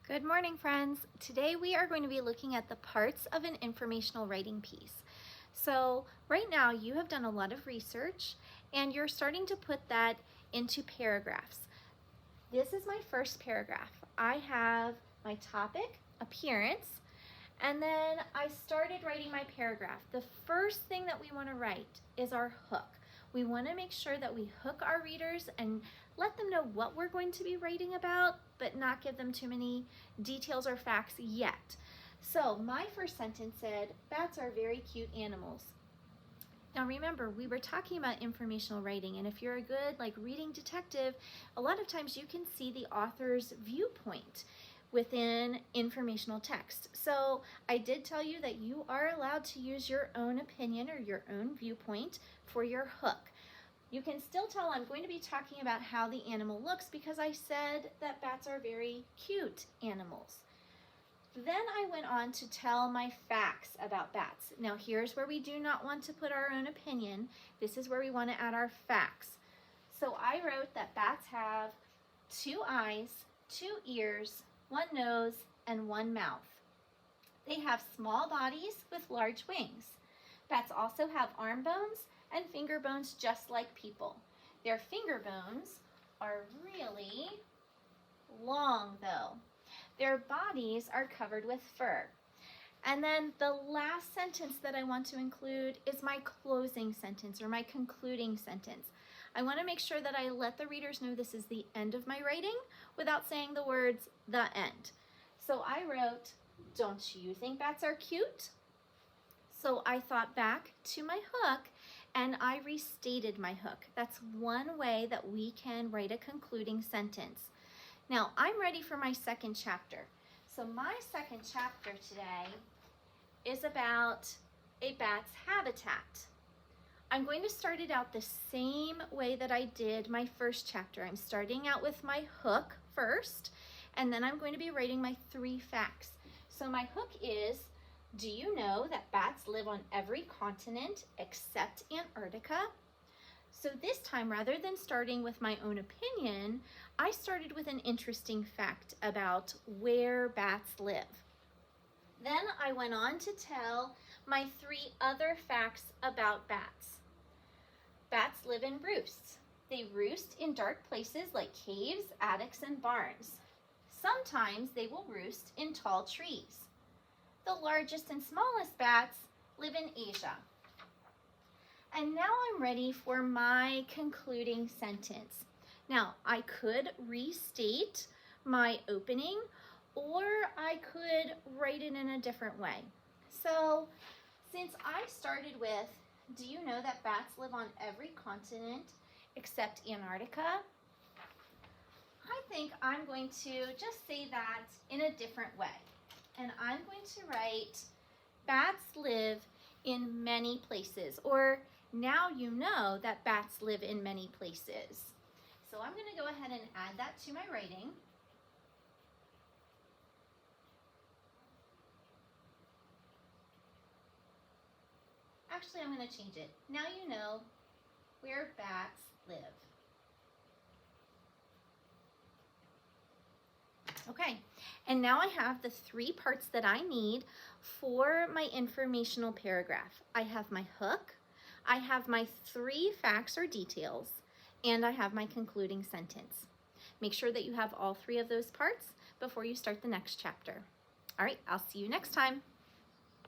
Good morning, friends. Today we are going to be looking at the parts of an informational writing piece. So right now you have done a lot of research and you're starting to put that into paragraphs. This is my first paragraph. I have my topic, appearance, and then I started writing my paragraph. The first thing that we want to write is our hook. We want to make sure that we hook our readers and let them know what we're going to be writing about, but not give them too many details or facts yet. So my first sentence said, "Bats are very cute animals." Now remember, we were talking about informational writing, and if you're a good reading detective, a lot of times you can see the author's viewpoint within informational text. So I did tell you that you are allowed to use your own opinion or your own viewpoint for your hook. You can still tell I'm going to be talking about how the animal looks because I said that bats are very cute animals. Then I went on to tell my facts about bats. Now here's where we do not want to put our own opinion. This is where we want to add our facts. So I wrote that bats have 2 eyes, 2 ears, 1 nose, and 1 mouth. They have small bodies with large wings. Bats also have arm bones and finger bones just like people. Their finger bones are really long though. Their bodies are covered with fur. And then the last sentence that I want to include is my closing sentence or my concluding sentence. I want to make sure that I let the readers know this is the end of my writing without saying the words "the end." So I wrote, "Don't you think bats are cute?" So I thought back to my hook and I restated my hook. That's one way that we can write a concluding sentence. Now I'm ready for my second chapter. So my second chapter today is about a bat's habitat. I'm going to start it out the same way that I did my first chapter. I'm starting out with my hook first, and then I'm going to be writing my 3 facts. So my hook is, do you know that bats live on every continent except Antarctica? So this time, rather than starting with my own opinion, I started with an interesting fact about where bats live. Then I went on to tell my 3 other facts about bats. Bats live in roosts. They roost in dark places like caves, attics, and barns. Sometimes they will roost in tall trees. The largest and smallest bats live in Asia. And now I'm ready for my concluding sentence. Now, I could restate my opening or I could write it in a different way. So, since I started with, do you know that bats live on every continent except Antarctica? I think I'm going to just say that in a different way. And I'm going to write, bats live in many places, or now you know that bats live in many places. So I'm going to go ahead and add that to my writing. Actually, I'm going to change it. Now you know where bats live. Okay, and now I have the 3 parts that I need for my informational paragraph. I have my hook, I have my 3 facts or details, and I have my concluding sentence. Make sure that you have all 3 of those parts before you start the next chapter. All right, I'll see you next time.